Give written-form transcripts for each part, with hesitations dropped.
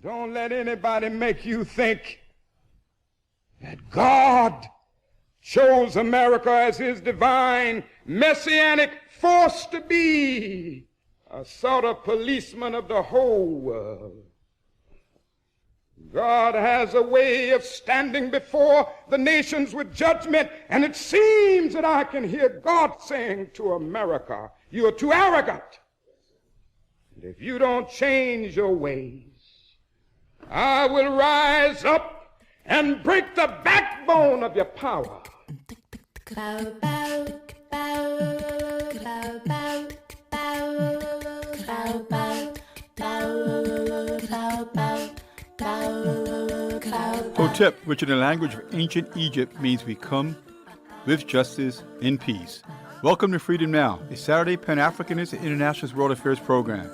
Don't let anybody make you think that God chose America as his divine messianic force to be a sort of policeman of the whole world. God has a way of standing before the nations with judgment, and it seems that I can hear God saying to America, "You're too arrogant. And if you don't change your ways, I will rise up and break the backbone of your power." Hotep, which in the language of ancient Egypt means we come with justice in peace. Welcome to Freedom Now, a Saturday Pan-Africanist and Internationalist World Affairs program.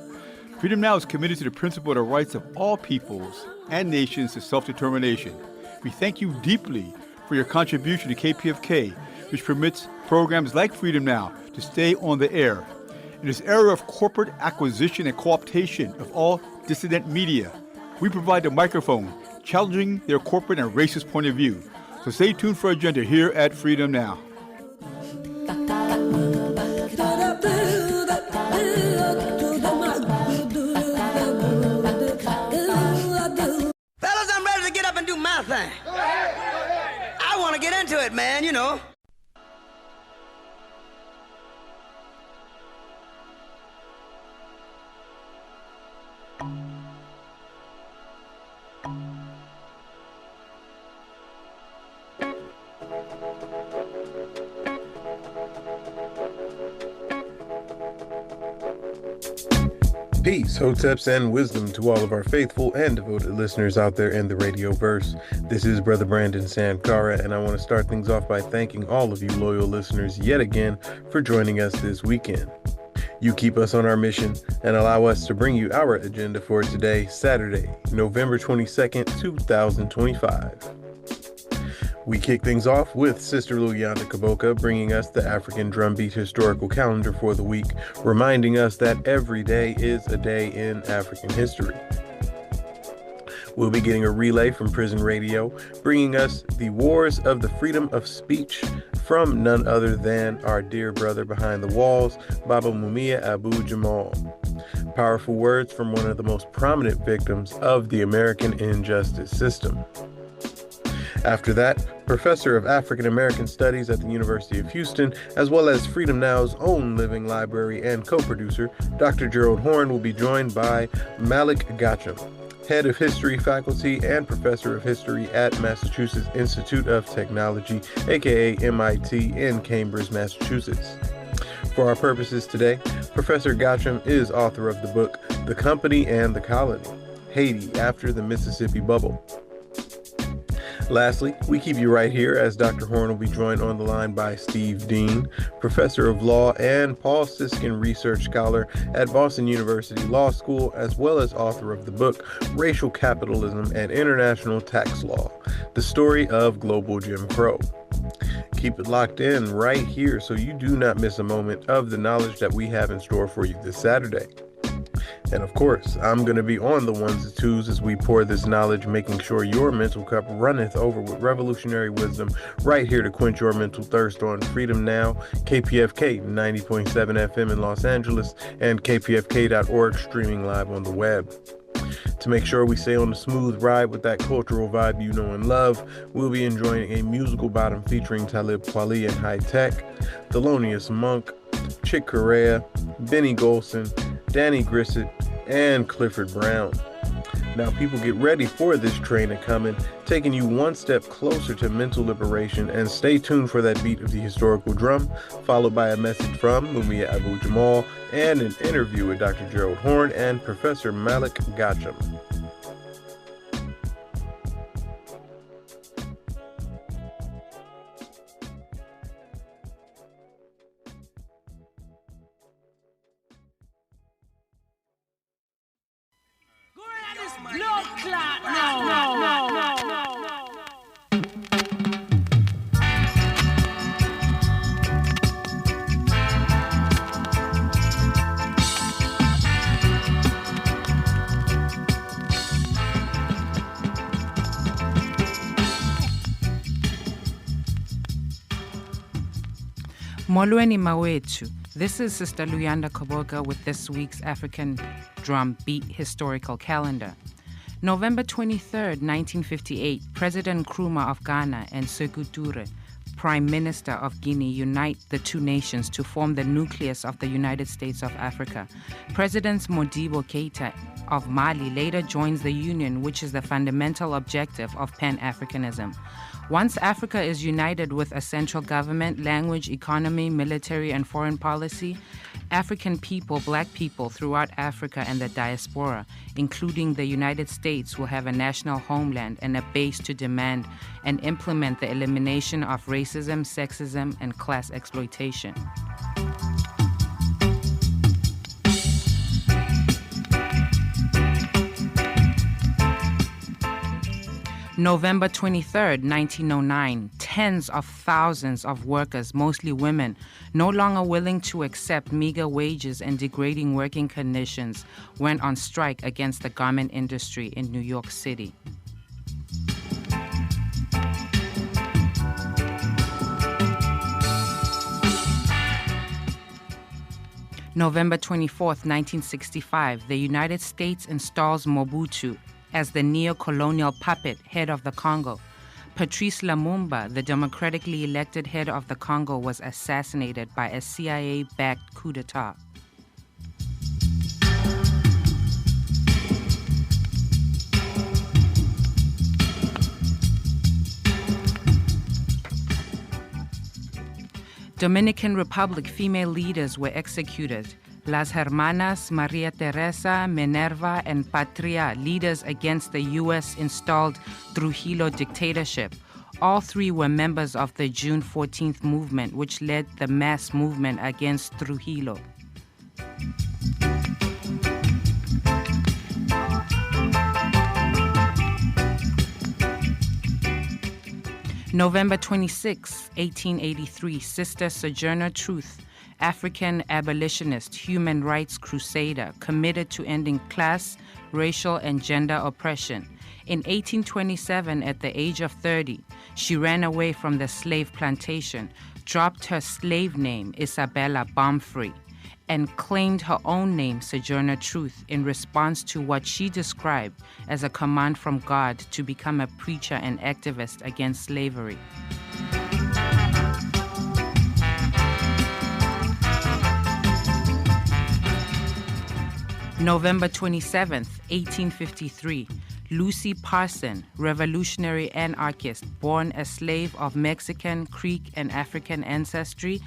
Freedom Now is committed to the principle of the rights of all peoples and nations to self-determination. We thank you deeply for your contribution to KPFK, which permits programs like Freedom Now to stay on the air. In this era of corporate acquisition and co-optation of all dissident media, we provide the microphone, challenging their corporate and racist point of view. So stay tuned for our agenda here at Freedom Now. Fellas, I'm ready to get up and do my thing. I want to get into it, man, you know. Peace, hoteps, and wisdom to all of our faithful and devoted listeners out there in the radio verse. This is Brother Brandon Sankara, and I want to start things off by thanking all of you loyal listeners yet again for joining us this weekend. You keep us on our mission and allow us to bring you our agenda for today, Saturday, November 22nd, 2025. We kick things off with Sister Luyanda Kaboka bringing us the African Drumbeat historical calendar for the week, reminding us that every day is a day in African history. We'll be getting a relay from Prison Radio, bringing us the Wars of the Freedom of Speech from none other than our dear brother behind the walls, Baba Mumia Abu Jamal. Powerful words from one of the most prominent victims of the American injustice system. After that, Professor of African American Studies at the University of Houston, as well as Freedom Now's own living library and co-producer, Dr. Gerald Horne will be joined by Malick Ghachem, Head of History Faculty and Professor of History at Massachusetts Institute of Technology, aka MIT, in Cambridge, Massachusetts. For our purposes today, Professor Ghachem is author of the book, The Company and the Colony, Haiti After the Mississippi Bubble. Lastly, we keep you right here as Dr. Horne will be joined on the line by Steve Dean, Professor of Law and Paul Siskin Research Scholar at Boston University Law School, as well as author of the book, Racial Capitalism and International Tax Law, The Story of Global Jim Crow. Keep it locked in right here so you do not miss a moment of the knowledge that we have in store for you this Saturday. And of course, I'm going to be on the ones and twos as we pour this knowledge, making sure your mental cup runneth over with revolutionary wisdom right here to quench your mental thirst on Freedom Now, KPFK 90.7 FM in Los Angeles, and kpfk.org streaming live on the web. To make sure we stay on the smooth ride with that cultural vibe you know and love, we'll be enjoying a musical bottom featuring Talib Kweli and High Tech, Thelonious Monk, Chick Corea, Benny Golson, Danny Grissett, and Clifford Brown. Now people get ready for this train a-comin', taking you one step closer to mental liberation, and stay tuned for that beat of the historical drum, followed by a message from Mumia Abu Jamal and an interview with Dr. Gerald Horne and Professor Malick Ghachem. Blood clot, no. Molweni Mawetu. This is Sister Luyanda Koboka with this week's African Drum Beat Historical Calendar. November 23rd, 1958, President Nkrumah of Ghana and Sékou Touré, Prime Minister of Guinea, unite the two nations to form the nucleus of the United States of Africa. President Modibo Keïta of Mali later joins the union, which is the fundamental objective of Pan-Africanism. Once Africa is united with a central government, language, economy, military, and foreign policy, African people, black people throughout Africa and the diaspora, including the United States, will have a national homeland and a base to demand and implement the elimination of racism, sexism, and class exploitation. November 23rd, 1909, tens of thousands of workers, mostly women, no longer willing to accept meager wages and degrading working conditions, went on strike against the garment industry in New York City. November 24th, 1965, the United States installs Mobutu as the neo-colonial puppet head of the Congo. Patrice Lumumba, the democratically elected head of the Congo, was assassinated by a CIA-backed coup d'etat. Dominican Republic female leaders were executed. Las Hermanas Maria Teresa, Minerva, and Patria, leaders against the U.S.-installed Trujillo dictatorship. All three were members of the June 14th movement, which led the mass movement against Trujillo. November 26, 1883, Sister Sojourner Truth, African abolitionist, human rights crusader, committed to ending class, racial, and gender oppression. In 1827, at the age of 30, she ran away from the slave plantation, dropped her slave name, Isabella Baumfree, and claimed her own name, Sojourner Truth, in response to what she described as a command from God to become a preacher and activist against slavery. November 27, 1853, Lucy Parson, revolutionary anarchist, born a slave of Mexican, Creek, and African ancestry,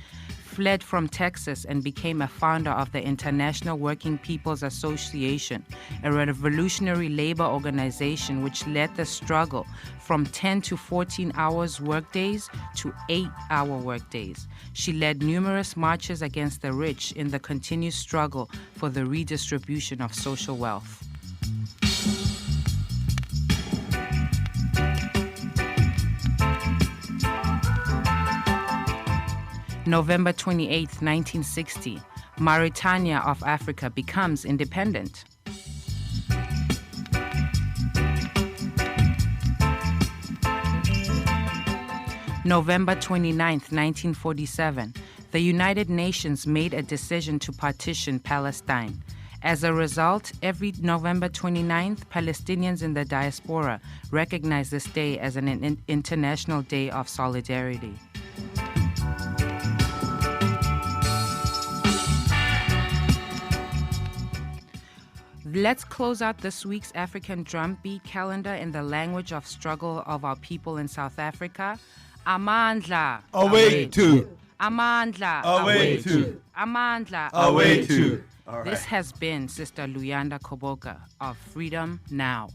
fled from Texas and became a founder of the International Working People's Association, a revolutionary labor organization which led the struggle from 10 to 14 hours workdays to 8-hour workdays. She led numerous marches against the rich in the continued struggle for the redistribution of social wealth. November 28, 1960, Mauritania of Africa becomes independent. November 29, 1947, the United Nations made a decision to partition Palestine. As a result, every November 29th, Palestinians in the diaspora recognize this day as an international day of solidarity. Let's close out this week's African drum beat calendar in the language of struggle of our people in South Africa. Amandla. Awaitu. Amandla. Awaitu. Amandla. Awaitu. All This has been Sister Luyanda Koboka of Freedom Now.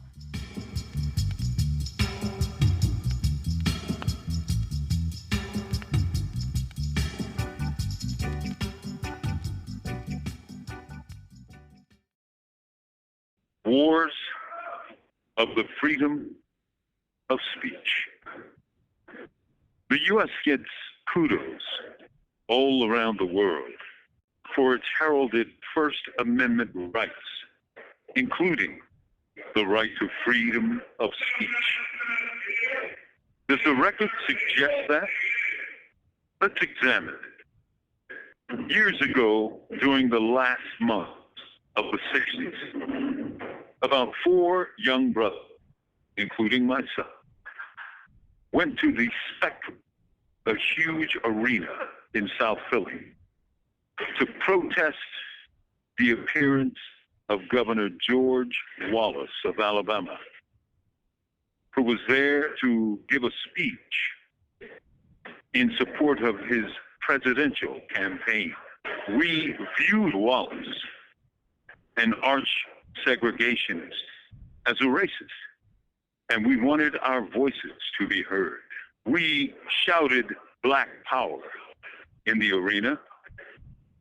Wars of the freedom of speech. The U.S. gets kudos all around the world for its heralded First Amendment rights, including the right to freedom of speech. Does the record suggest that? Let's examine it. Years ago, during the last month of the 60s, about 4 young brothers, including myself, went to the Spectrum, a huge arena in South Philly, to protest the appearance of Governor George Wallace of Alabama, who was there to give a speech in support of his presidential campaign. We viewed Wallace, an arch segregationist, as a racist, and we wanted our voices to be heard. We shouted Black Power in the arena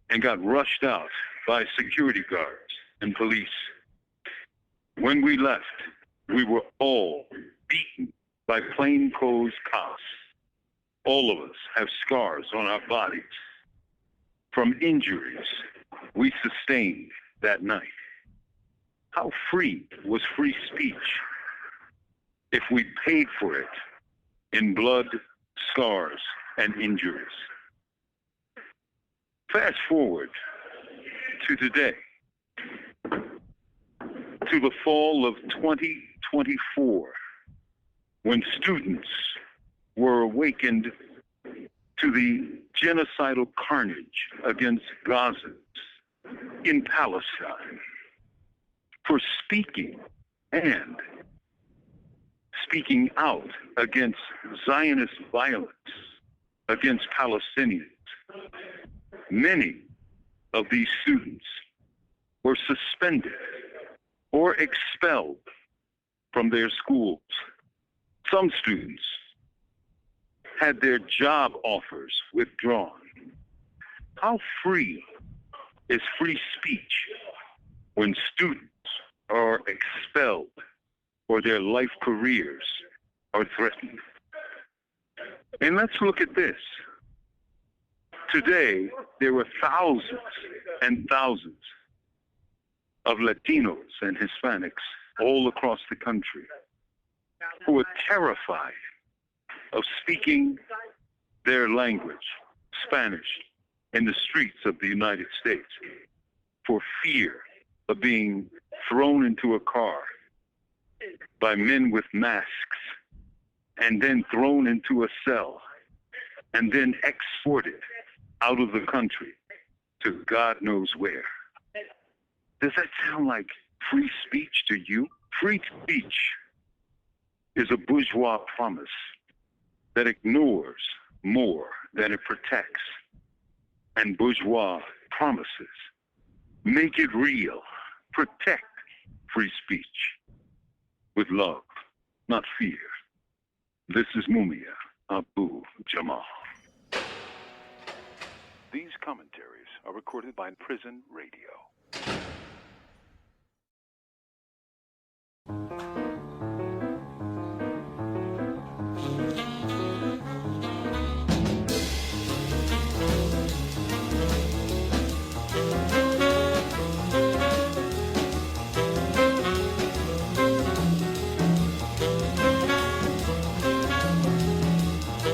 and got rushed out by security guards and police. When we left, we were all beaten by plainclothes cops. All of us have scars on our bodies from injuries we sustained that night. How free was free speech if we paid for it in blood, scars, and injuries? Fast forward to today, to the fall of 2024, when students were awakened to the genocidal carnage against Gazans in Palestine for speaking and speaking out against Zionist violence against Palestinians. Many of these students were suspended or expelled from their schools. Some students had their job offers withdrawn. How free is free speech when students are expelled or their life careers are threatened? And let's look at this. Today, there were thousands and thousands of Latinos and Hispanics all across the country who are terrified of speaking their language, Spanish, in the streets of the United States for fear of being thrown into a car by men with masks and then thrown into a cell and then exported out of the country to God knows where. Does that sound like free speech to you? Free speech is a bourgeois promise that ignores more than it protects. And bourgeois promises make it real. Protect free speech with love, not fear. This is Mumia Abu Jamal. These commentaries are recorded by Prison Radio.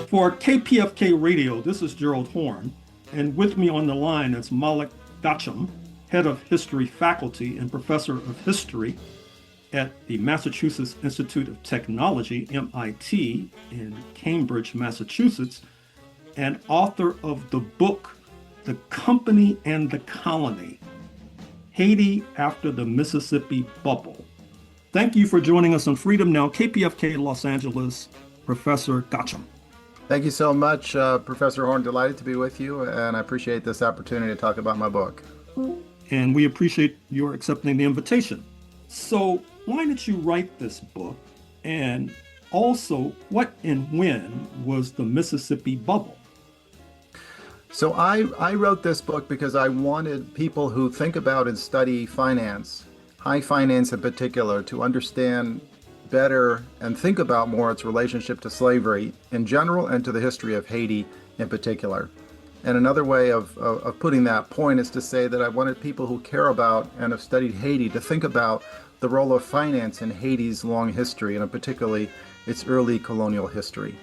For KPFK Radio, this is Gerald Horne, and with me on the line is Malick Ghachem, Head of History Faculty and Professor of History at the Massachusetts Institute of Technology, MIT, in Cambridge, Massachusetts, and author of the book, The Company and the Colony, Haiti After the Mississippi Bubble. Thank you for joining us on Freedom Now, KPFK Los Angeles, Professor Ghachem. Thank you so much, Professor Horne. Delighted to be with you, and I appreciate this opportunity to talk about my book. And we appreciate your accepting the invitation. So why did you write this book? And also, what and when was the Mississippi Bubble? So I wrote this book because I wanted people who think about and study finance, high finance in particular, to understand better and think about more its relationship to slavery in general and to the history of Haiti in particular. And another way of putting that point is to say that I wanted people who care about and have studied Haiti to think about the role of finance in Haiti's long history, and particularly its early colonial history.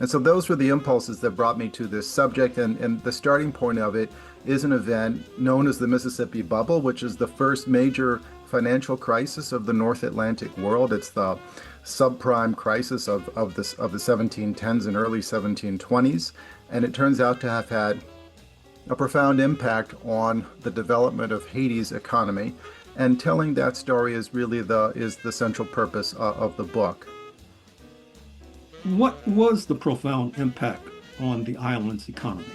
And so those were the impulses that brought me to this subject. And the starting point of it is an event known as the Mississippi Bubble, which is the first major financial crisis of the North Atlantic world. It's the subprime crisis of the 1710s and early 1720s. And it turns out to have had a profound impact on the development of Haiti's economy. And telling that story is really the central purpose of the book. What was the profound impact on the island's economy?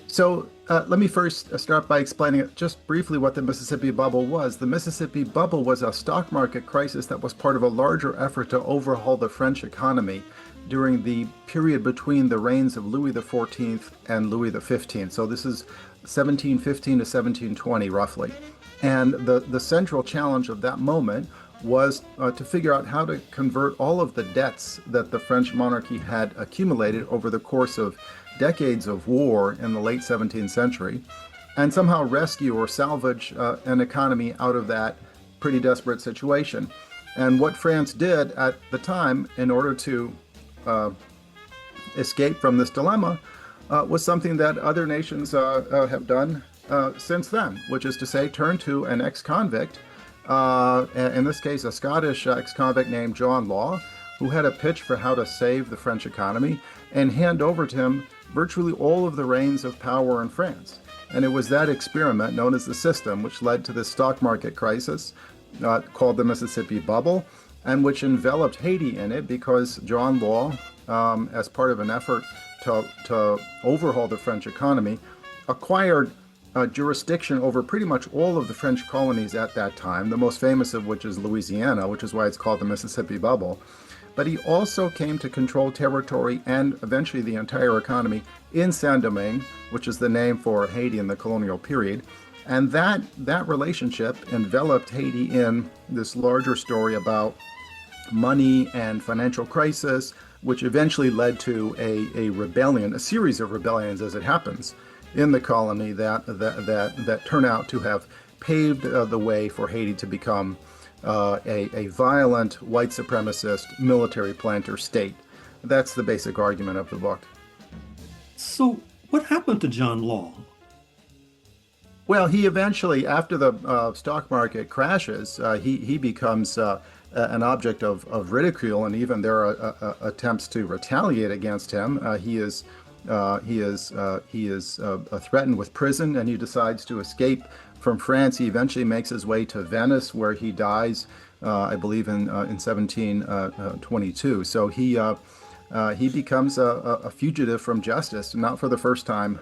So let me first start by explaining just briefly what the Mississippi Bubble was. The Mississippi Bubble was a stock market crisis that was part of a larger effort to overhaul the French economy during the period between the reigns of Louis XIV and Louis XV. So this is 1715 to 1720, roughly. And the central challenge of that moment was to figure out how to convert all of the debts that the French monarchy had accumulated over the course of decades of war in the late 17th century, and somehow rescue or salvage an economy out of that pretty desperate situation. And what France did at the time in order to escape from this dilemma was something that other nations have done since then, which is to say turn to an ex-convict, in this case a Scottish ex-convict named John Law, who had a pitch for how to save the French economy, and hand over to him virtually all of the reins of power in France. And it was that experiment known as the system which led to the stock market crisis called the Mississippi Bubble, and which enveloped Haiti in it because John Law, as part of an effort to overhaul the French economy, acquired jurisdiction over pretty much all of the French colonies at that time, the most famous of which is Louisiana, which is why it's called the Mississippi Bubble. But he also came to control territory and eventually the entire economy in Saint-Domingue, which is the name for Haiti in the colonial period. And that relationship enveloped Haiti in this larger story about money and financial crisis, which eventually led to a rebellion, a series of rebellions as it happens, in the colony that turn out to have paved the way for Haiti to become a violent white supremacist military planter state. That's the basic argument of the book. So what happened to John Law? Well, he eventually, after the stock market crashes, he becomes an object of ridicule, and even there are attempts to retaliate against him. He is threatened with prison, and he decides to escape from France. He eventually makes his way to Venice, where he dies, I believe, in 1722. So he becomes a fugitive from justice, not for the first time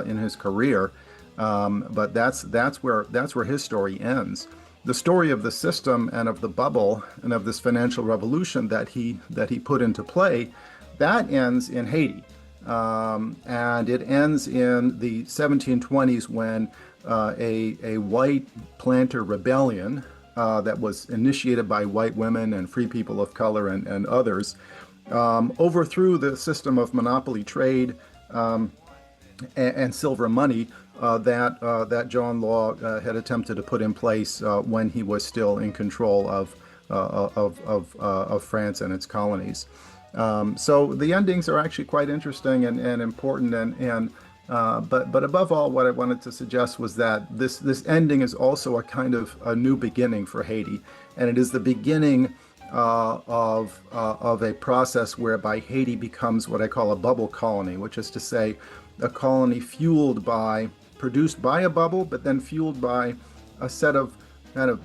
in his career, but that's where his story ends. The story of the system and of the bubble and of this financial revolution that he put into play, that ends in Haiti. And it ends in the 1720s when a white planter rebellion that was initiated by white women and free people of color and others overthrew the system of monopoly trade and silver money that John Law had attempted to put in place when he was still in control of France and its colonies. So the endings are actually quite interesting and important, but above all, what I wanted to suggest was that this ending is also a kind of a new beginning for Haiti, and it is the beginning of a process whereby Haiti becomes what I call a bubble colony, which is to say, a colony produced by a bubble, but then fueled by a set of a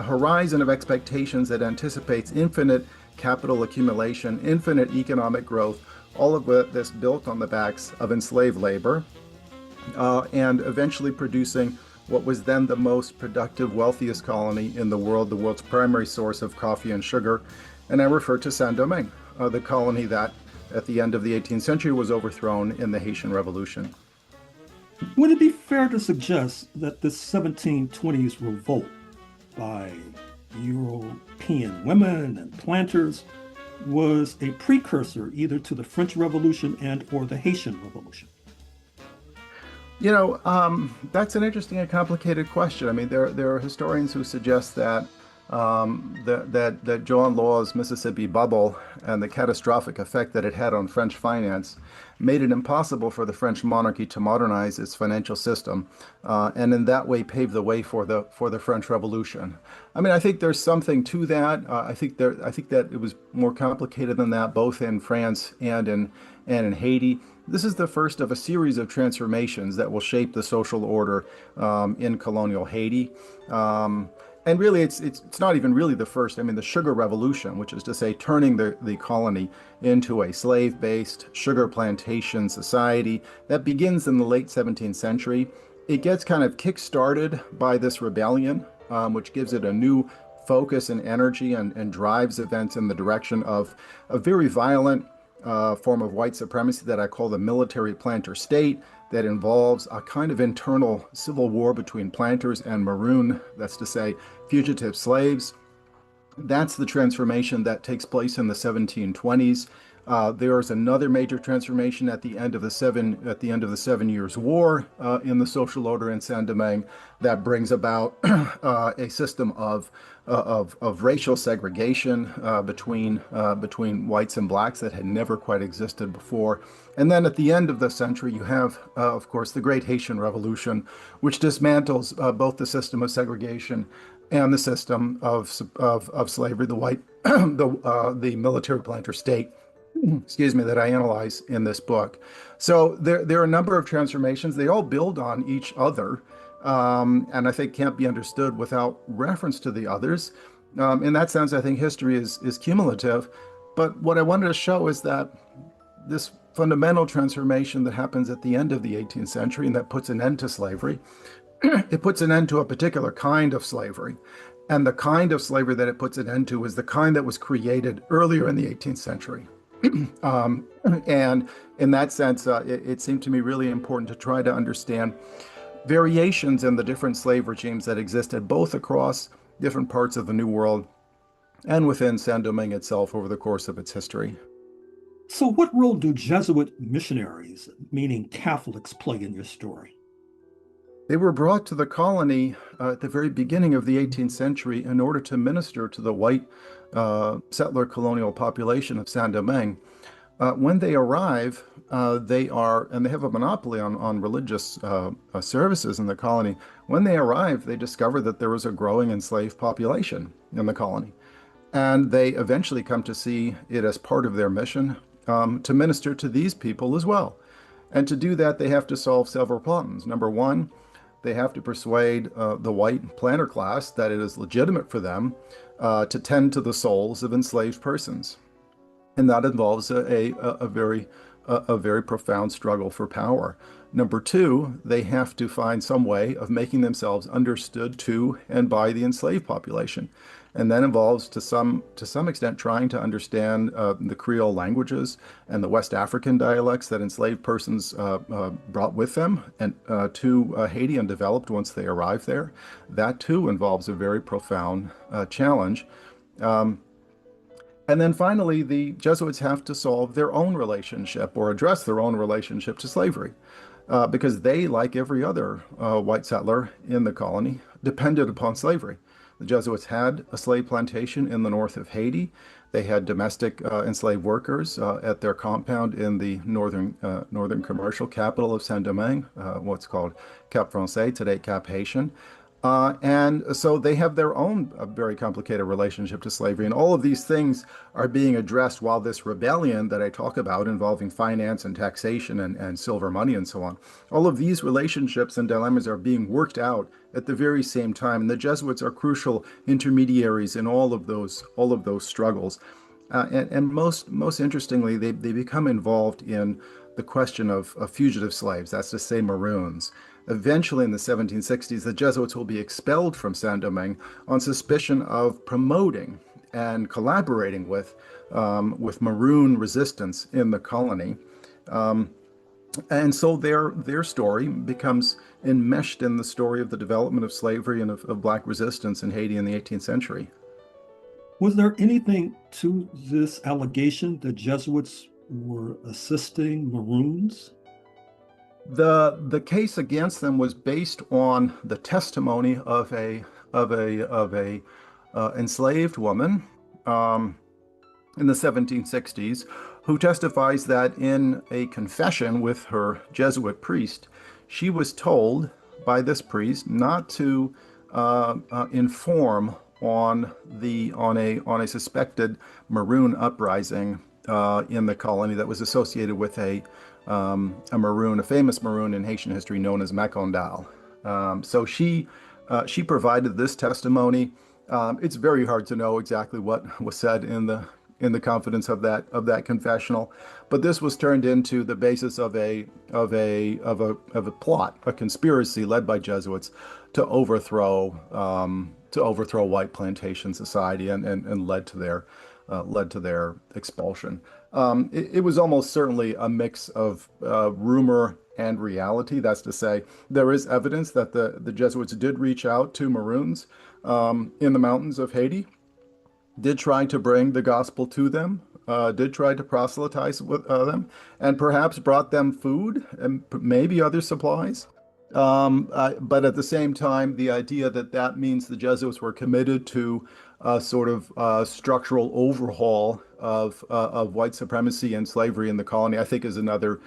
horizon of expectations that anticipates infinite capital accumulation, infinite economic growth, all of this built on the backs of enslaved labor, and eventually producing what was then the most productive, wealthiest colony in the world, the world's primary source of coffee and sugar. And I refer to Saint-Domingue, the colony that at the end of the 18th century was overthrown in the Haitian Revolution. Would it be fair to suggest that this 1720s revolt by European women and planters was a precursor either to the French Revolution and or the Haitian Revolution? You know, that's an interesting and complicated question. I mean, there are historians who suggest that that John Law's Mississippi bubble and the catastrophic effect that it had on French finance made it impossible for the French monarchy to modernize its financial system, and in that way pave the way for the French Revolution. I mean, I think there's something to that. I think that it was more complicated than that, both in France and in Haiti. This is the first of a series of transformations that will shape the social order in colonial Haiti. And really, it's not even really the first. I mean, the sugar revolution, which is to say turning the colony into a slave-based sugar plantation society, that begins in the late 17th century. It gets kind of kick-started by this rebellion, which gives it a new focus and energy and drives events in the direction of a very violent form of white supremacy that I call the military planter state, that involves a kind of internal civil war between planters and maroon, that's to say, fugitive slaves. That's the transformation that takes place in the 1720s. There is another major transformation at the end of the Seven Years' War in the social order in Saint-Domingue that brings about a system of racial segregation between whites and blacks that had never quite existed before. And then at the end of the century, you have, of course, the Great Haitian Revolution, which dismantles both the system of segregation and the system of slavery, the military planter state, excuse me, that I analyze in this book. So there are a number of transformations. They all build on each other, and I think can't be understood without reference to the others. In that sense, I think history is cumulative. But what I wanted to show is that this fundamental transformation that happens at the end of the 18th century and that puts an end to slavery, it puts an end to a particular kind of slavery. And the kind of slavery that it puts an end to is the kind that was created earlier in the 18th century. And in that sense, it seemed to me really important to try to understand variations in the different slave regimes that existed both across different parts of the New World and within Saint-Domingue itself over the course of its history. So what role do Jesuit missionaries, meaning Catholics, play in your story? They were brought to the colony at the very beginning of the 18th century in order to minister to the white settler colonial population of Saint-Domingue. When they arrive, they have a monopoly on religious services in the colony. When they arrive, they discover that there was a growing enslaved population in the colony. And they eventually come to see it as part of their mission to minister to these people as well. And to do that, they have to solve several problems. Number one, they have to persuade the white planter class that it is legitimate for them to tend to the souls of enslaved persons. And that involves a very profound struggle for power. Number two, they have to find some way of making themselves understood to and by the enslaved population. And that involves, to some extent, trying to understand the Creole languages and the West African dialects that enslaved persons brought with them and to Haiti and developed once they arrived there. That too involves a very profound challenge. And then finally, the Jesuits have to solve their own relationship or address their own relationship to slavery, because they, like every other white settler in the colony, depended upon slavery. The Jesuits had a slave plantation in the north of Haiti. They had domestic enslaved workers at their compound in the northern commercial capital of Saint-Domingue, what's called Cap Français, today Cap Haitian. And so they have their own very complicated relationship to slavery. And all of these things are being addressed while this rebellion that I talk about involving finance and taxation and silver money and so on, all of these relationships and dilemmas are being worked out at the very same time. And the Jesuits are crucial intermediaries in all of those struggles. And most interestingly, they become involved in the question of fugitive slaves, that's to say maroons. Eventually, in the 1760s, the Jesuits will be expelled from Saint-Domingue on suspicion of promoting and collaborating with Maroon resistance in the colony. And so their story becomes enmeshed in the story of the development of slavery and of Black resistance in Haiti in the 18th century. Was there anything to this allegation that Jesuits were assisting Maroons? The case against them was based on the testimony of a enslaved woman in the 1760s who testifies that in a confession with her Jesuit priest, she was told by this priest not to inform on a suspected Maroon uprising in the colony that was associated with a famous Maroon in Haitian history known as Macondal. So she provided this testimony. It's very hard to know exactly what was said in the confidence of that confessional, but this was turned into the basis of a plot, a conspiracy led by Jesuits to overthrow white plantation society and led to their expulsion. It was almost certainly a mix of rumor and reality. That's to say, there is evidence that the Jesuits did reach out to Maroons in the mountains of Haiti, did try to bring the gospel to them, did try to proselytize with them, and perhaps brought them food and maybe other supplies. But at the same time, the idea that means the Jesuits were committed to a sort of structural overhaul of white supremacy and slavery in the colony, I think is another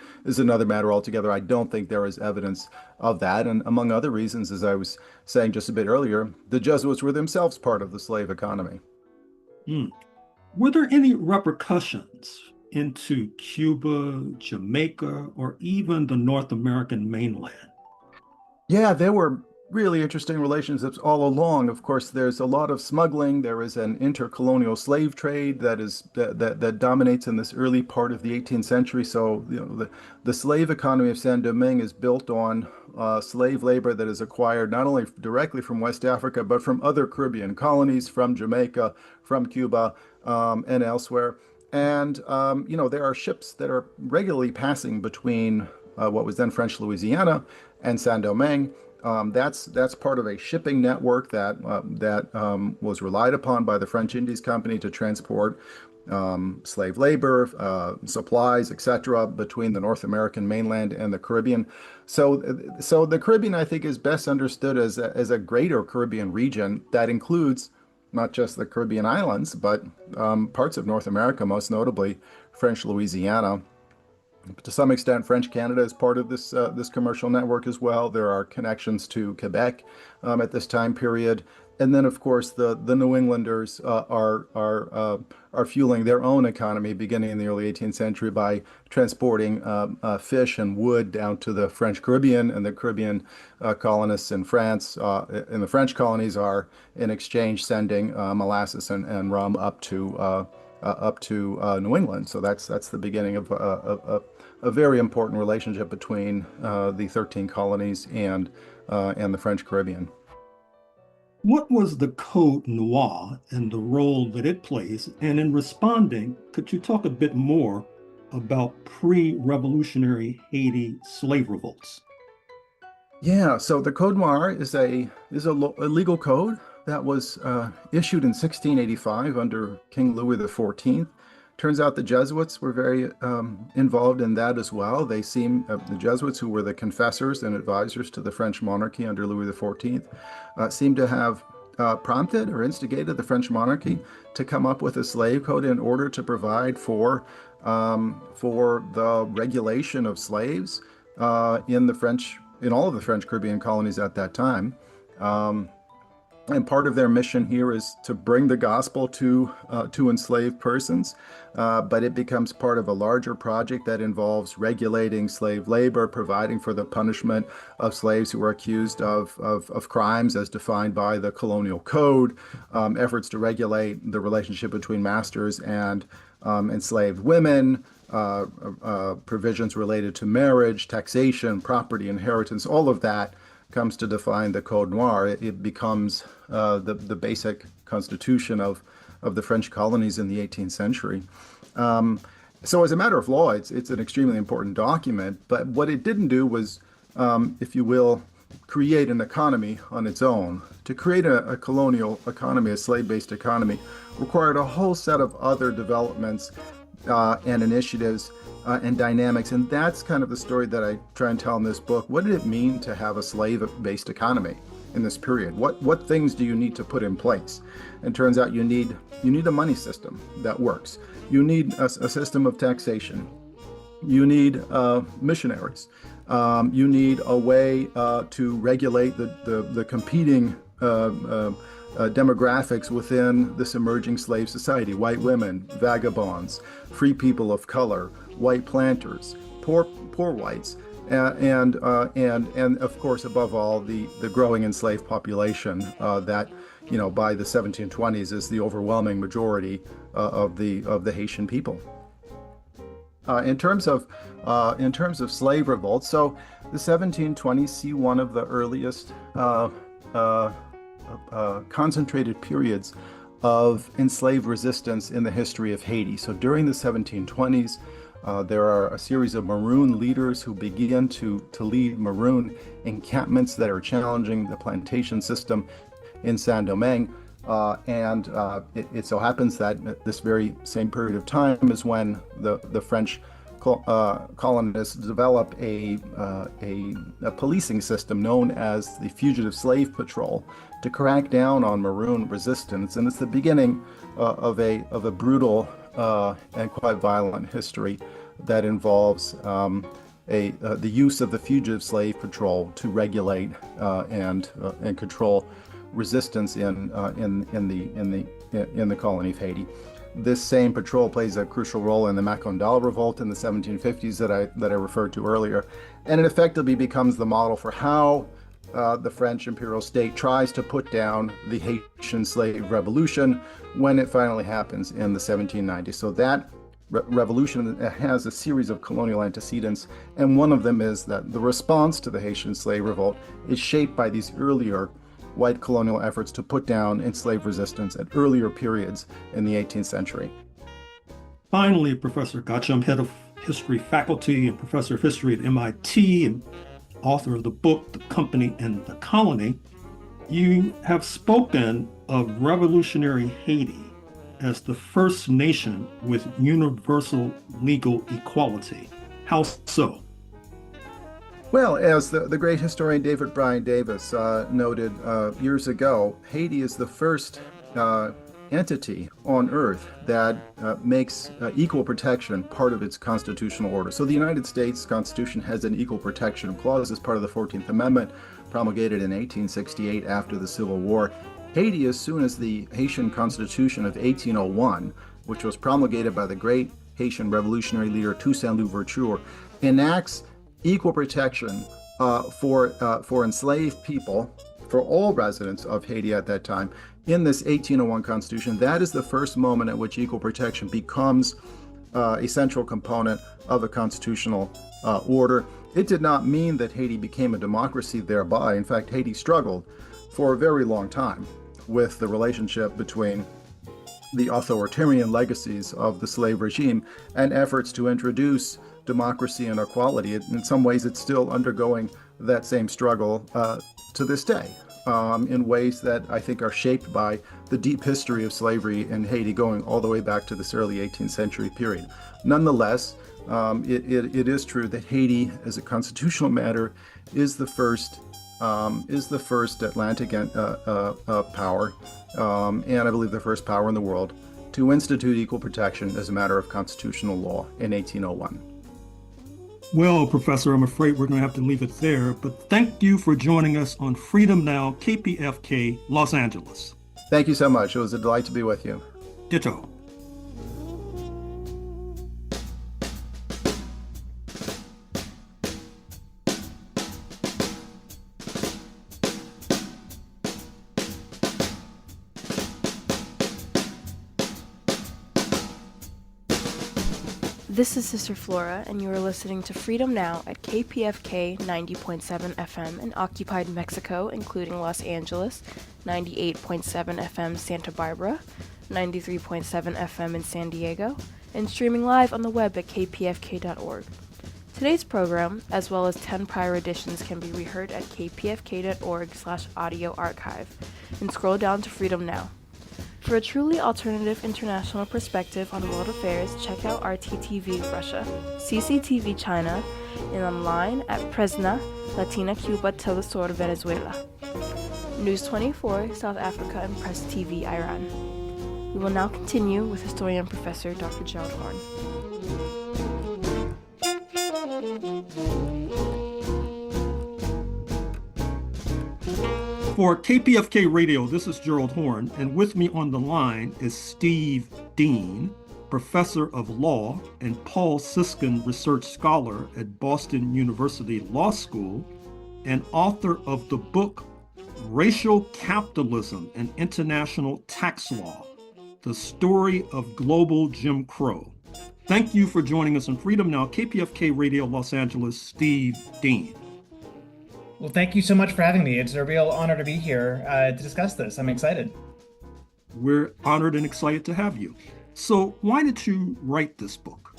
matter altogether. I don't think there is evidence of that. And among other reasons, as I was saying just a bit earlier, the Jesuits were themselves part of the slave economy. Were there any repercussions into Cuba, Jamaica, or even the North American mainland? Yeah, there were really interesting relationships all along. Of course, there's a lot of smuggling. There is an intercolonial slave trade that dominates in this early part of the 18th century. So, the slave economy of Saint-Domingue is built on slave labor that is acquired not only directly from West Africa, but from other Caribbean colonies, from Jamaica, from Cuba, and elsewhere. And, there are ships that are regularly passing between what was then French Louisiana and Saint-Domingue. That's part of a shipping network that was relied upon by the French Indies Company to transport slave labor, supplies, etc., between the North American mainland and the Caribbean. So the Caribbean, I think, is best understood as a greater Caribbean region that includes not just the Caribbean islands, but parts of North America, most notably French Louisiana. To some extent, French Canada is part of this commercial network as well. There are connections to Quebec at this time period, and then, of course, the New Englanders are fueling their own economy beginning in the early 18th century by transporting fish and wood down to the French Caribbean, and the Caribbean colonists in France, in the French colonies, are in exchange sending molasses and rum up to New England. So that's the beginning of a very important relationship between the 13 colonies and the French Caribbean. What was the Code Noir and the role that it plays? And in responding, could you talk a bit more about pre-revolutionary Haiti slave revolts? Yeah, so the Code Noir is a legal code that was issued in 1685 under King Louis XIV. Turns out the Jesuits were very involved in that as well. They seem, the Jesuits, who were the confessors and advisors to the French monarchy under Louis XIV, seem to have prompted or instigated the French monarchy to come up with a slave code in order to provide for the regulation of slaves in all of the French Caribbean colonies at that time. And part of their mission here is to bring the gospel to enslaved persons, but it becomes part of a larger project that involves regulating slave labor, providing for the punishment of slaves who are accused of crimes as defined by the Colonial Code, efforts to regulate the relationship between masters and enslaved women, provisions related to marriage, taxation, property, inheritance, all of that comes to define the Code Noir. It becomes the basic constitution of the French colonies in the 18th century. So as a matter of law, it's an extremely important document, but what it didn't do was, if you will, create an economy on its own. To create a colonial economy, a slave-based economy, required a whole set of other developments and initiatives and dynamics. And that's kind of the story that I try and tell in this book. What did it mean to have a slave-based economy? in this period? What things do you need to put in place? And turns out you need a money system that works. You need a system of taxation. You need missionaries. You need a way to regulate the competing demographics within this emerging slave society: white women, vagabonds, free people of color, white planters, poor whites, and of course, above all, the growing enslaved population that, by the 1720s is the overwhelming majority of the Haitian people. In terms of slave revolts, so the 1720s see one of the earliest concentrated periods of enslaved resistance in the history of Haiti. So during the 1720s, there are a series of Maroon leaders who begin to lead Maroon encampments that are challenging the plantation system in Saint-Domingue. It so happens that this very same period of time is when the French colonists develop a policing system known as the Fugitive Slave Patrol to crack down on Maroon resistance, and it's the beginning of a brutal and quite violent history that involves the use of the Fugitive Slave Patrol to regulate and control resistance in the colony of Haiti. This same patrol plays a crucial role in the Macondal revolt in the 1750s that I referred to earlier, and it effectively becomes the model for how the French imperial state tries to put down the Haitian slave revolution when it finally happens in the 1790s. So that revolution has a series of colonial antecedents, and one of them is that the response to the Haitian slave revolt is shaped by these earlier white colonial efforts to put down enslaved resistance at earlier periods in the 18th century. Finally, Professor Ghachem, head of history faculty and professor of history at MIT and author of the book, The Company and the Colony, you have spoken of revolutionary Haiti as the first nation with universal legal equality. How so? Well, as the great historian David Bryan Davis noted years ago, Haiti is the first entity on earth that makes equal protection part of its constitutional order. So the United States Constitution has an equal protection clause as part of the 14th Amendment, promulgated in 1868 after the Civil War. Haiti, as soon as the Haitian Constitution of 1801, which was promulgated by the great Haitian revolutionary leader Toussaint Louverture, enacts equal protection for enslaved people, for all residents of Haiti at that time, in this 1801 Constitution. That is the first moment at which equal protection becomes a central component of a constitutional order. It did not mean that Haiti became a democracy thereby. In fact, Haiti struggled for a very long time with the relationship between the authoritarian legacies of the slave regime and efforts to introduce democracy and equality. In some ways, it's still undergoing that same struggle to this day, in ways that I think are shaped by the deep history of slavery in Haiti going all the way back to this early 18th century period. Nonetheless, it is true that Haiti, as a constitutional matter, is the first Atlantic power, and I believe the first power in the world to institute equal protection as a matter of constitutional law in 1801. Well, Professor, I'm afraid we're going to have to leave it there, but thank you for joining us on Freedom Now, KPFK, Los Angeles. Thank you so much. It was a delight to be with you. Ditto. This is Sister Flora, and you are listening to Freedom Now at KPFK 90.7 FM in occupied Mexico, including Los Angeles, 98.7 FM Santa Barbara, 93.7 FM in San Diego, and streaming live on the web at kpfk.org. Today's program, as well as 10 prior editions, can be reheard at kpfk.org/audio archive, and scroll down to Freedom Now. For a truly alternative international perspective on world affairs, check out RTTV Russia, CCTV China, and online at Presna, Latina Cuba Telesur Venezuela. News 24, South Africa, and Press TV, Iran. We will now continue with historian Professor Dr. Gerald Horne. For KPFK Radio, this is Gerald Horne, and with me on the line is Steve Dean, Professor of Law and Paul Siskin Research Scholar at Boston University Law School, and author of the book Racial Capitalism and International Tax Law, The Story of Global Jim Crow. Thank you for joining us on Freedom Now, KPFK Radio Los Angeles, Steve Dean. Well, thank you so much for having me. It's a real honor to be here to discuss this. I'm excited. We're honored and excited to have you. So why did you write this book?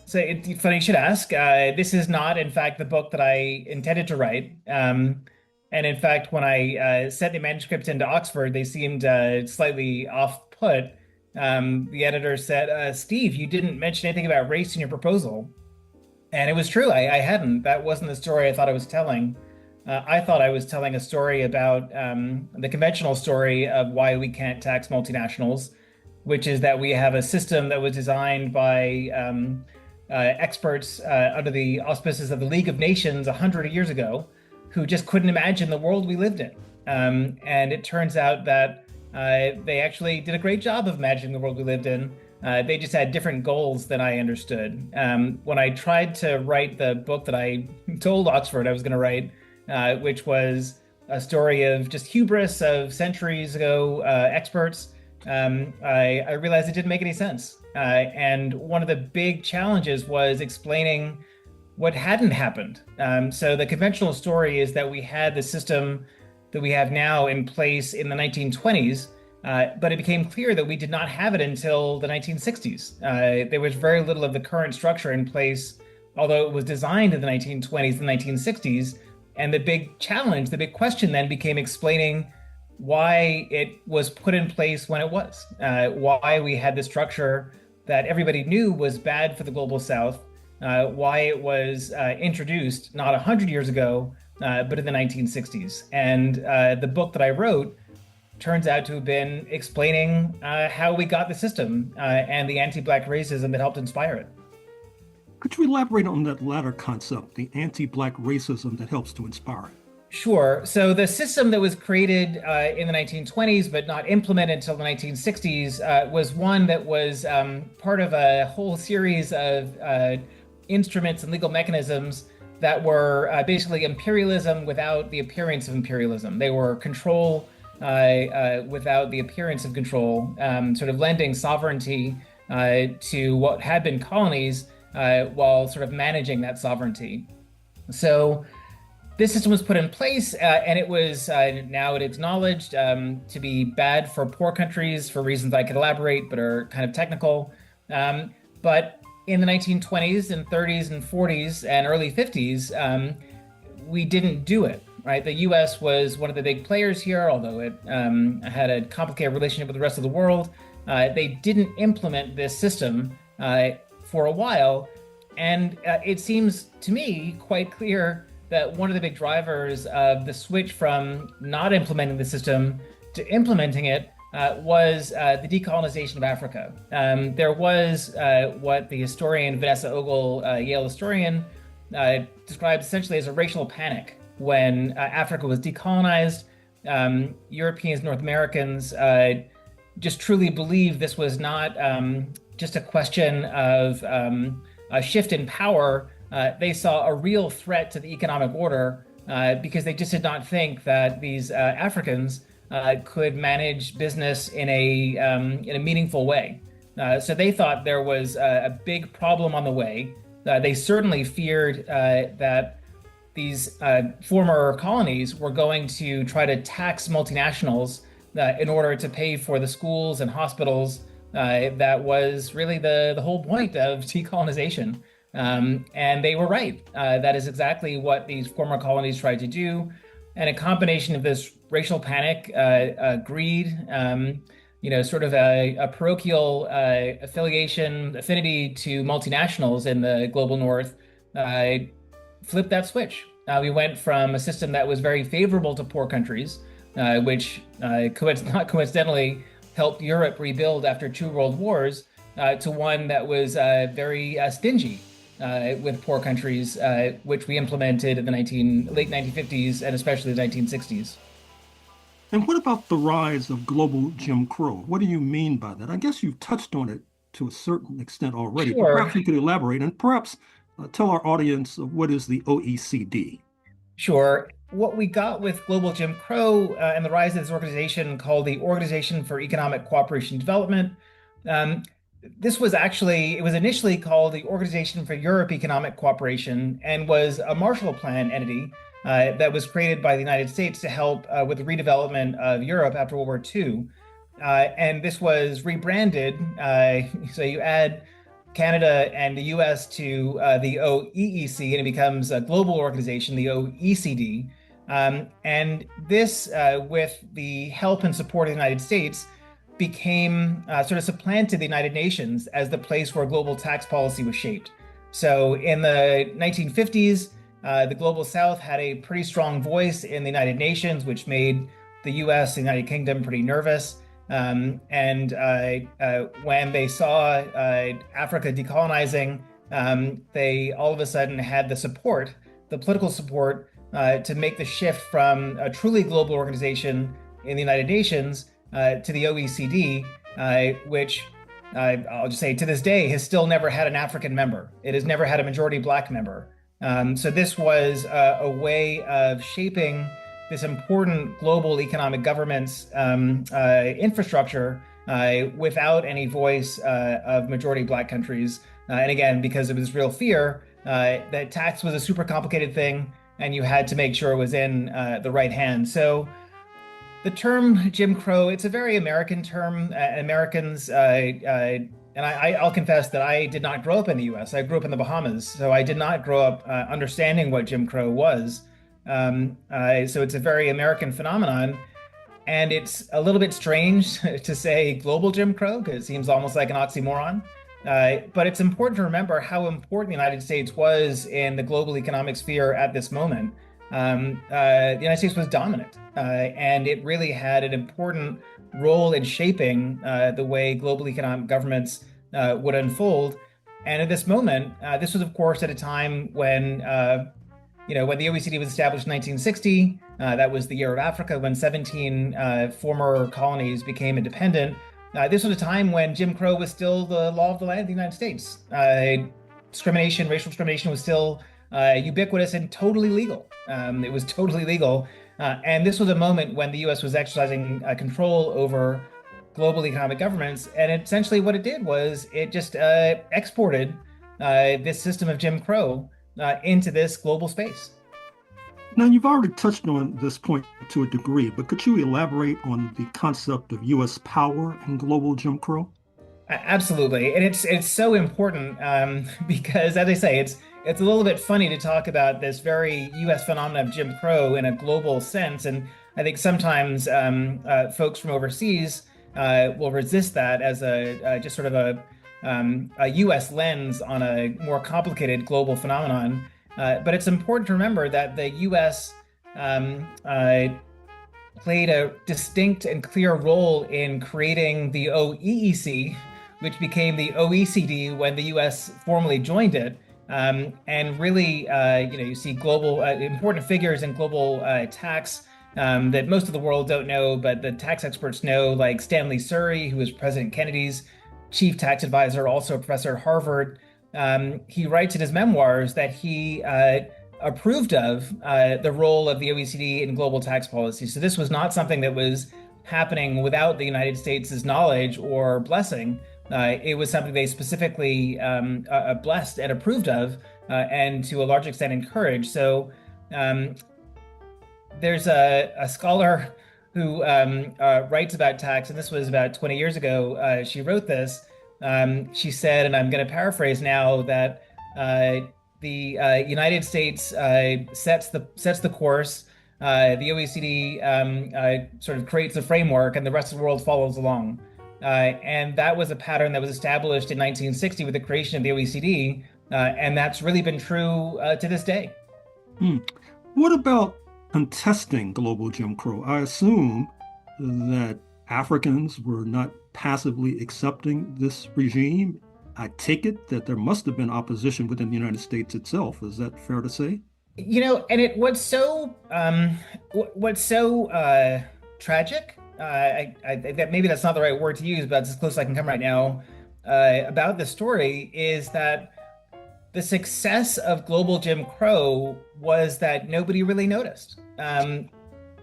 So it's funny you should ask. This is not, in fact, the book that I intended to write. And in fact, when I sent the manuscript into Oxford, they seemed slightly off-put. The editor said, Steve, you didn't mention anything about race in your proposal. And it was true. I hadn't. That wasn't the story I thought I was telling. I thought I was telling a story about the conventional story of why we can't tax multinationals, which is that we have a system that was designed by experts under the auspices of the League of Nations 100 years ago, who just couldn't imagine the world we lived in. And it turns out that they actually did a great job of imagining the world we lived in. They just had different goals than I understood. When I tried to write the book that I told Oxford I was going to write, which was a story of just hubris of centuries ago experts, I realized it didn't make any sense. And one of the big challenges was explaining what hadn't happened. So the conventional story is that we had the system that we have now in place in the 1920s, but it became clear that we did not have it until the 1960s. There was very little of the current structure in place, although it was designed in the 1920s and 1960s. And the big challenge, the big question then became explaining why it was put in place when it was, why we had the structure that everybody knew was bad for the global South, why it was introduced not 100 years ago, but in the 1960s. And the book that I wrote turns out to have been explaining how we got the system and the anti-Black racism that helped inspire it. Could you elaborate on that latter concept, the anti-Black racism that helps to inspire it? Sure. So the system that was created in the 1920s, but not implemented until the 1960s, was one that was part of a whole series of instruments and legal mechanisms that were basically imperialism without the appearance of imperialism. They were control without the appearance of control, sort of lending sovereignty to what had been colonies, while sort of managing that sovereignty. So this system was put in place, and it was now it's acknowledged to be bad for poor countries for reasons I could elaborate, but are kind of technical. But in the 1920s and 30s and 40s and early 50s, we didn't do it, right? The US was one of the big players here, although it had a complicated relationship with the rest of the world. They didn't implement this system for a while. And it seems to me quite clear that one of the big drivers of the switch from not implementing the system to implementing it was the decolonization of Africa. There was what the historian Vanessa Ogle, Yale historian, described essentially as a racial panic when Africa was decolonized. Europeans, North Americans just truly believed this was not just a question of a shift in power. They saw a real threat to the economic order because they just did not think that these Africans could manage business in a meaningful way. So they thought there was a big problem on the way. They certainly feared that these former colonies were going to try to tax multinationals in order to pay for the schools and hospitals. That was really the whole point of decolonization. And they were right. That is exactly what these former colonies tried to do. And a combination of this racial panic, greed, sort of a parochial affinity to multinationals in the global North, flipped that switch. We went from a system that was very favorable to poor countries, which not coincidentally helped Europe rebuild after 2 world wars, to one that was very stingy with poor countries, which we implemented in the late 1950s and especially the 1960s. And what about the rise of global Jim Crow? What do you mean by that? I guess you've touched on it to a certain extent already. Sure. But perhaps you could elaborate and perhaps tell our audience what is the OECD. Sure. What we got with global Jim Crow and the rise of this organization called the Organization for Economic Cooperation and Development. It was initially called the Organization for Europe Economic Cooperation and was a Marshall Plan entity that was created by the United States to help with the redevelopment of Europe after World War II. And this was rebranded. So you add Canada and the US to the OEEC, and it becomes a global organization, the OECD. And this, with the help and support of the United States, became sort of supplanted the United Nations as the place where global tax policy was shaped. So in the 1950s, the Global South had a pretty strong voice in the United Nations, which made the US, the United Kingdom, pretty nervous. And when they saw Africa decolonizing, they all of a sudden had the political support, to make the shift from a truly global organization in the United Nations to the OECD, which I'll just say to this day has still never had an African member. It has never had a majority Black member. So this was a way of shaping this important global economic governance infrastructure without any voice of majority Black countries. And again, because of this real fear that tax was a super complicated thing and you had to make sure it was in the right hands. So the term Jim Crow, it's a very American term. Americans, and I'll confess that I did not grow up in the US. I grew up in the Bahamas. So I did not grow up understanding what Jim Crow was. So it's a very American phenomenon. And it's a little bit strange to say global Jim Crow, because it seems almost like an oxymoron. But it's important to remember how important the United States was in the global economic sphere at this moment. The United States was dominant, and it really had an important role in shaping the way global economic governments would unfold. And at this moment, this was, of course, at a time when when the OECD was established in 1960, that was the year of Africa, when 17 former colonies became independent. This was a time when Jim Crow was still the law of the land of the United States. Discrimination, racial discrimination was still ubiquitous and totally legal. It was totally legal. And this was a moment when the US was exercising control over global economic governments. And essentially what it did was it just exported this system of Jim Crow into this global space. Now, you've already touched on this point to a degree, but could you elaborate on the concept of U.S. power in global Jim Crow? Absolutely. And it's so important because, as I say, it's a little bit funny to talk about this very U.S. phenomenon of Jim Crow in a global sense. And I think sometimes folks from overseas will resist that as just sort of a U.S. lens on a more complicated global phenomenon. But it's important to remember that the U.S. Played a distinct and clear role in creating the OEEC, which became the OECD when the U.S. formally joined it. And really, you see global important figures in global tax that most of the world don't know, but the tax experts know, like Stanley Surrey, who was President Kennedy's chief tax advisor, also a professor at Harvard. He writes in his memoirs that he approved of the role of the OECD in global tax policy. So this was not something that was happening without the United States' knowledge or blessing. It was something they specifically blessed and approved of, and to a large extent encouraged. So there's a scholar who writes about tax, and this was about 20 years ago. She wrote this. She said, and I'm going to paraphrase now, that the United States sets the course. The OECD sort of creates a framework, and the rest of the world follows along. And that was a pattern that was established in 1960 with the creation of the OECD, and that's really been true to this day. What about contesting global Jim Crow. I assume that Africans were not passively accepting this regime. I take it that there must have been opposition within the United States itself. Is that fair to say? And what's so tragic, that maybe that's not the right word to use, but it's as close as I can come right now, about the story, is that the success of global Jim Crow was that nobody really noticed.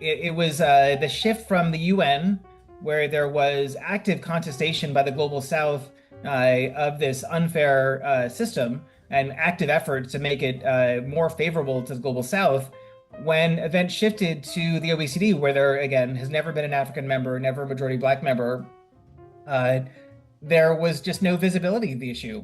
It was the shift from the UN, where there was active contestation by the global South of this unfair system, and active efforts to make it more favorable to the global South, when events shifted to the OECD, where there, again, has never been an African member, never a majority Black member, there was just no visibility of the issue.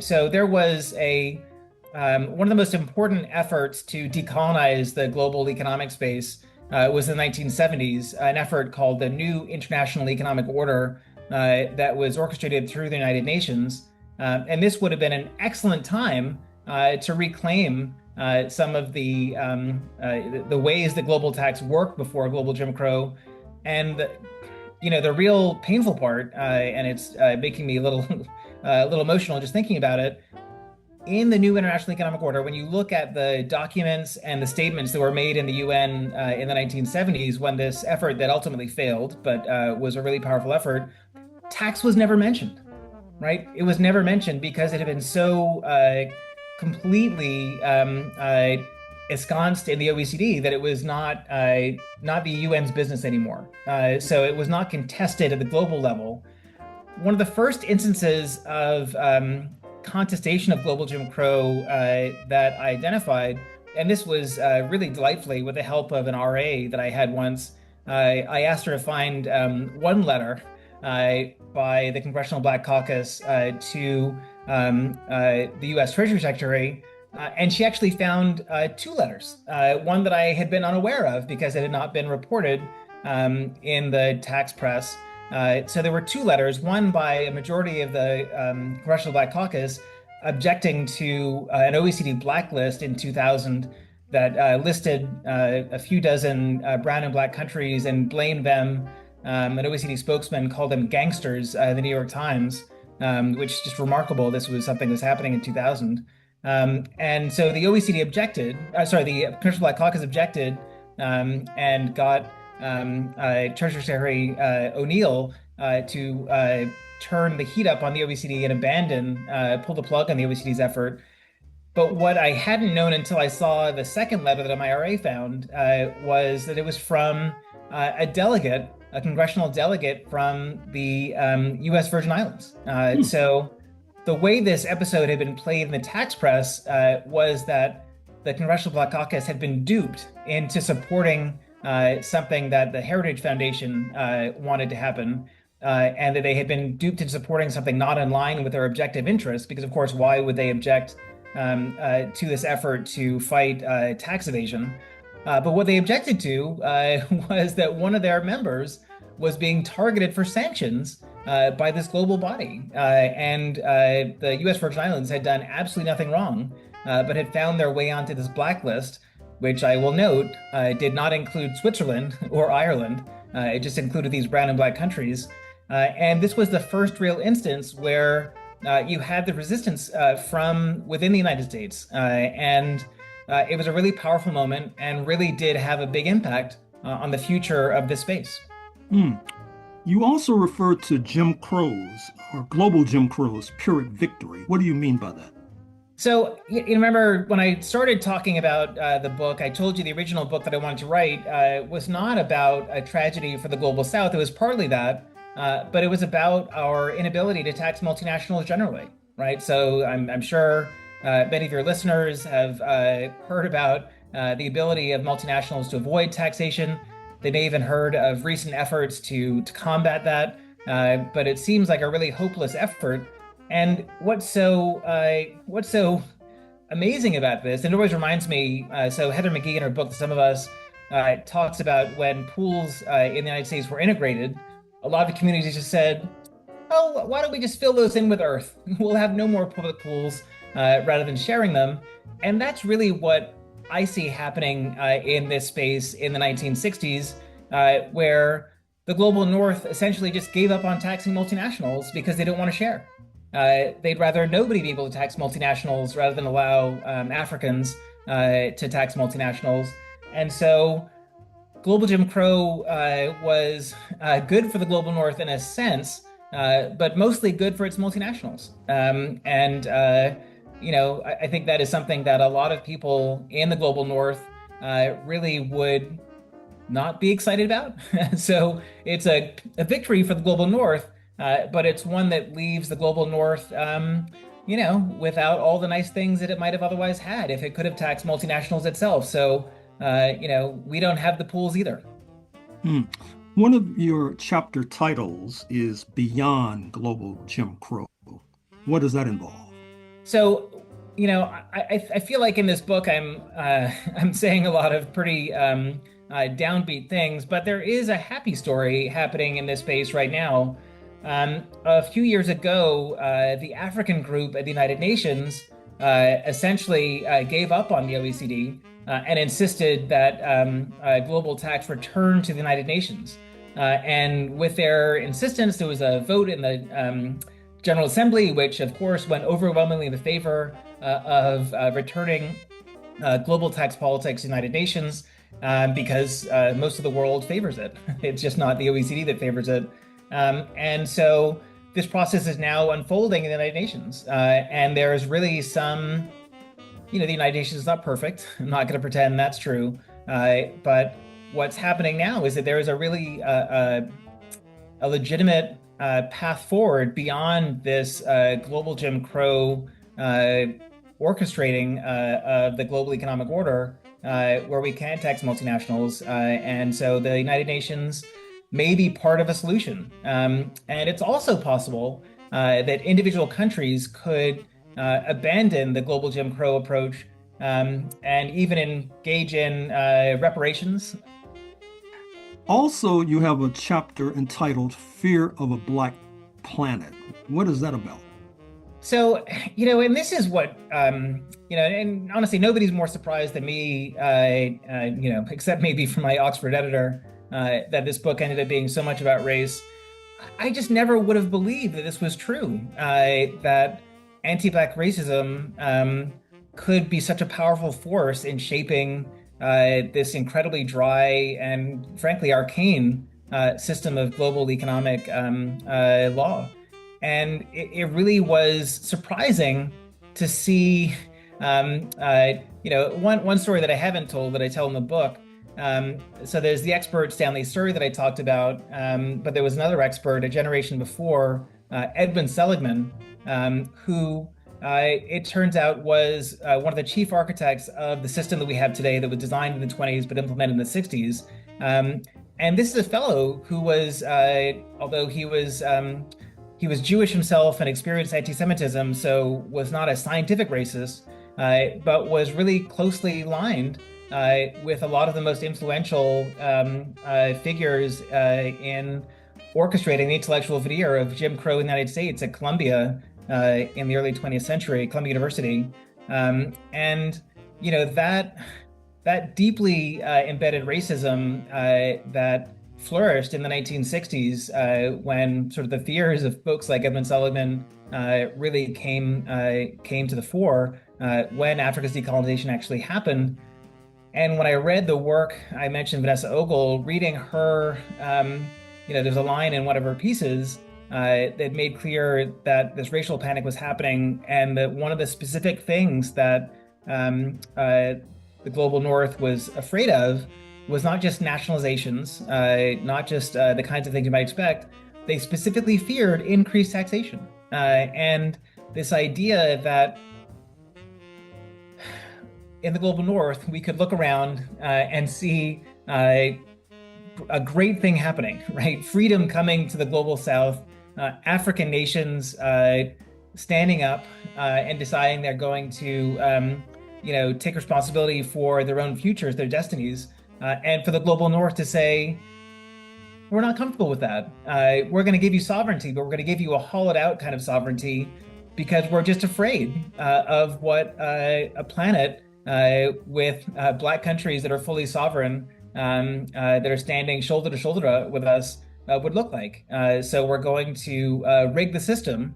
So there was one of the most important efforts to decolonize the global economic space was in the 1970s, an effort called the New International Economic Order that was orchestrated through the United Nations. And this would have been an excellent time to reclaim some of the ways that global tax worked before global Jim Crow. And the real painful part, and it's making me a little emotional just thinking about it. In the New International Economic Order, when you look at the documents and the statements that were made in the UN in the 1970s, when this effort that ultimately failed, but was a really powerful effort, tax was never mentioned, right? It was never mentioned because it had been so completely ensconced in the OECD that it was not the UN's business anymore. So it was not contested at the global level. One of the first instances of contestation of global Jim Crow that I identified, and this was really delightfully with the help of an RA that I had once. I asked her to find one letter by the Congressional Black Caucus to the U.S. Treasury Secretary, and she actually found two letters, one that I had been unaware of because it had not been reported in the tax press. So there were two letters, one by a majority of the Congressional Black Caucus objecting to an OECD blacklist in 2000 that listed a few dozen brown and Black countries and blamed them. An OECD spokesman called them gangsters, the New York Times, which is just remarkable. This was something that was happening in 2000. And so the OECD objected, the Congressional Black Caucus objected and got Treasury Secretary O'Neill to turn the heat up on the OECD and pull the plug on the OECD's effort. But what I hadn't known until I saw the second letter that my RA found was that it was from a congressional delegate from the U.S. Virgin Islands. So the way this episode had been played in the tax press was that the Congressional Black Caucus had been duped into supporting something that the Heritage Foundation wanted to happen, and that they had been duped into supporting something not in line with their objective interests, because of course, why would they object to this effort to fight tax evasion? But what they objected to was that one of their members was being targeted for sanctions by this global body. And the U.S. Virgin Islands had done absolutely nothing wrong, but had found their way onto this blacklist, which I will note did not include Switzerland or Ireland. It just included these brown and Black countries. And this was the first real instance where you had the resistance from within the United States. And it was a really powerful moment and really did have a big impact on the future of this space. You also referred to Jim Crow's, or global Jim Crow's, Pyrrhic victory. What do you mean by that? So you remember when I started talking about the book, I told you the original book that I wanted to write was not about a tragedy for the global South. It was partly that, but it was about our inability to tax multinationals generally, right? So I'm sure many of your listeners have heard about the ability of multinationals to avoid taxation. They may even heard of recent efforts to combat that, but it seems like a really hopeless effort. And what's so amazing about this, and it always reminds me, so Heather McGee in her book, The Sum of Us, talks about when pools in the United States were integrated, a lot of the communities just said, oh, why don't we just fill those in with earth? We'll have no more public pools rather than sharing them. And that's really what I see happening in this space in the 1960s, where the global North essentially just gave up on taxing multinationals because they don't want to share. They'd rather nobody be able to tax multinationals rather than allow Africans to tax multinationals. And so global Jim Crow was good for the global North in a sense, but mostly good for its multinationals. I think that is something that a lot of people in the global North really would not be excited about. So it's a victory for the global North, but it's one that leaves the global North, without all the nice things that it might have otherwise had if it could have taxed multinationals itself. So, we don't have the pools either. One of your chapter titles is Beyond Global Jim Crow. What does that involve? So, I feel like in this book I'm saying a lot of pretty downbeat things, but there is a happy story happening in this space right now. A few years ago, the African group at the United Nations essentially gave up on the OECD and insisted that global tax return to the United Nations. And with their insistence, there was a vote in the General Assembly, which of course went overwhelmingly in the favor of returning global tax politics to the United Nations because most of the world favors it. It's just not the OECD that favors it. And so this process is now unfolding in the United Nations. And there's really some, the United Nations is not perfect. I'm not going to pretend that's true. But what's happening now is that there is a really a legitimate path forward beyond this global Jim Crow orchestrating of the global economic order, where we can tax multinationals. And so the United Nations may be part of a solution. And it's also possible that individual countries could abandon the global Jim Crow approach and even engage in reparations. Also, you have a chapter entitled Fear of a Black Planet. What is that about? So, and this is what, and honestly, nobody's more surprised than me, except maybe from my Oxford editor, that this book ended up being so much about race. I just never would have believed that this was true, that anti-Black racism could be such a powerful force in shaping this incredibly dry and frankly arcane system of global economic law. And it really was surprising to see, one story that I haven't told that I tell in the book. So there's the expert Stanley Surrey that I talked about, but there was another expert a generation before, Edwin Seligman, who it turns out was one of the chief architects of the system that we have today that was designed in the 20s but implemented in the 60s. And this is a fellow who was, although he was Jewish himself and experienced anti-Semitism, so was not a scientific racist, but was really closely aligned with a lot of the most influential figures in orchestrating the intellectual veneer of Jim Crow in the United States at Columbia in the early 20th century, Columbia University. That deeply embedded racism that flourished in the 1960s when sort of the fears of folks like Edwin Seligman really came to the fore when Africa's decolonization actually happened. And when I read the work, I mentioned Vanessa Ogle, reading her, there's a line in one of her pieces that made clear that this racial panic was happening, and that one of the specific things that the global North was afraid of was not just nationalizations, not just the kinds of things you might expect. They specifically feared increased taxation. And this idea that in the global North, we could look around and see a great thing happening, right? Freedom coming to the global South, African nations standing up and deciding they're going to, take responsibility for their own futures, their destinies, and for the global North to say, we're not comfortable with that. We're going to give you sovereignty, but we're going to give you a hollowed out kind of sovereignty because we're just afraid of what a planet with Black countries that are fully sovereign, that are standing shoulder to shoulder with us, would look like. So we're going to rig the system,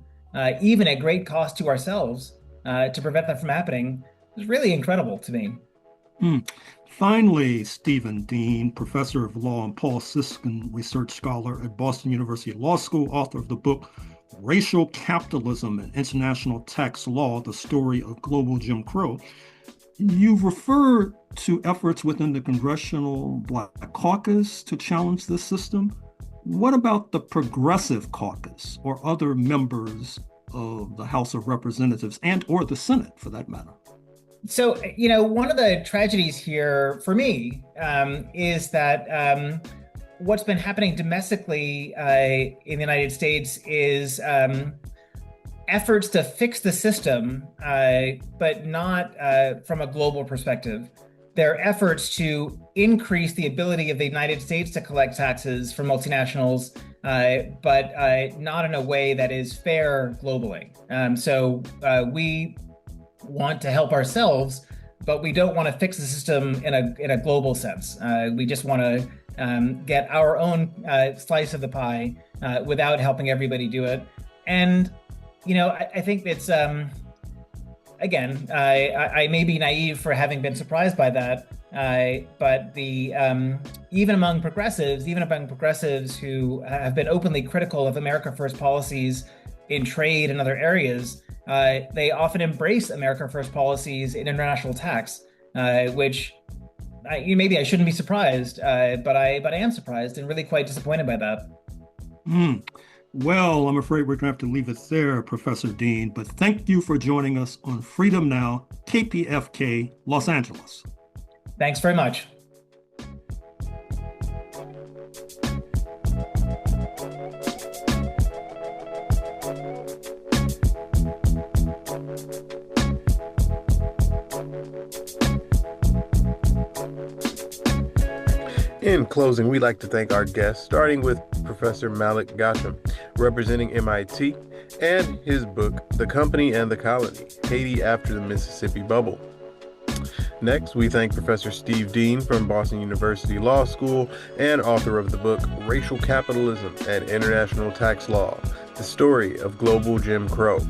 even at great cost to ourselves, to prevent that from happening. It's really incredible to me. Finally, Stephen Dean, professor of law and Paul Siskin research scholar at Boston University Law School, author of the book Racial Capitalism and International Tax Law, The Story of Global Jim Crow. You've referred to efforts within the Congressional Black Caucus to challenge this system. What about the Progressive Caucus or other members of the House of Representatives and or the Senate, for that matter? So, one of the tragedies here for me is that what's been happening domestically in the United States is efforts to fix the system, but not from a global perspective. There are efforts to increase the ability of the United States to collect taxes from multinationals, but not in a way that is fair globally. So we want to help ourselves, but we don't want to fix the system in a global sense. We just want to get our own slice of the pie without helping everybody do it. And I think it's again, I may be naive for having been surprised by that, but the even among progressives who have been openly critical of America First policies in trade and other areas, they often embrace America First policies in international tax, which maybe I shouldn't be surprised, but I am surprised and really quite disappointed by that. Well, I'm afraid we're going to have to leave it there, Professor Dean, but thank you for joining us on Freedom Now, KPFK, Los Angeles. Thanks very much. In closing, we'd like to thank our guests, starting with Professor Malick Ghachem, representing MIT, and his book, The Company and the Colony, Haiti After the Mississippi Bubble. Next, we thank Professor Steve Dean from Boston University Law School and author of the book, Racial Capitalism and International Tax Law, The Story of Global Jim Crow.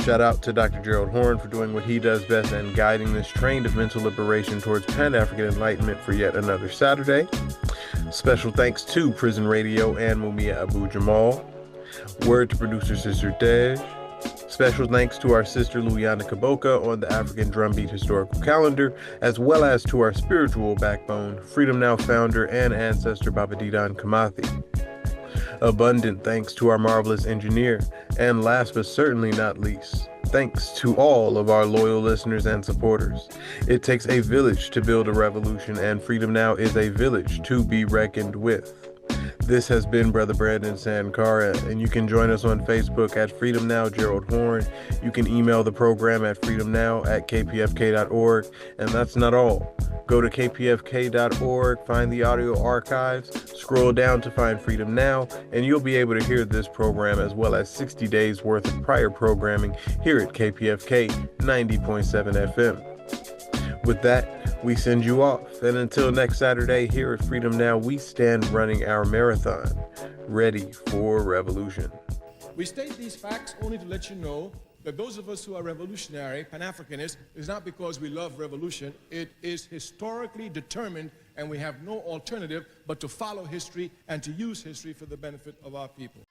Shout out to Dr. Gerald Horne for doing what he does best and guiding this train of mental liberation towards Pan-African enlightenment for yet another Saturday. Special thanks to Prison Radio and Mumia Abu Jamal. Word to producer Sister Tej. Special thanks to our sister Luyanda Kaboka on the African Drumbeat Historical Calendar, as well as to our spiritual backbone, Freedom Now founder and ancestor Babadidan Kamathi. Abundant thanks to our marvelous engineer, and last but certainly not least, thanks to all of our loyal listeners and supporters. It takes a village to build a revolution, and Freedom Now is a village to be reckoned with. This has been Brother Brandon Sankara, and you can join us on Facebook at Freedom Now Gerald Horne. You can email the program at freedomnow@kpfk.org, and that's not all. Go to kpfk.org, find the audio archives, scroll down to find Freedom Now, and you'll be able to hear this program as well as 60 days worth of prior programming here at KPFK 90.7 FM. With that, we send you off, and until next Saturday here at Freedom Now, we stand running our marathon, ready for revolution. We state these facts only to let you know that those of us who are revolutionary, Pan-Africanists, is not because we love revolution. It is historically determined, and we have no alternative but to follow history and to use history for the benefit of our people.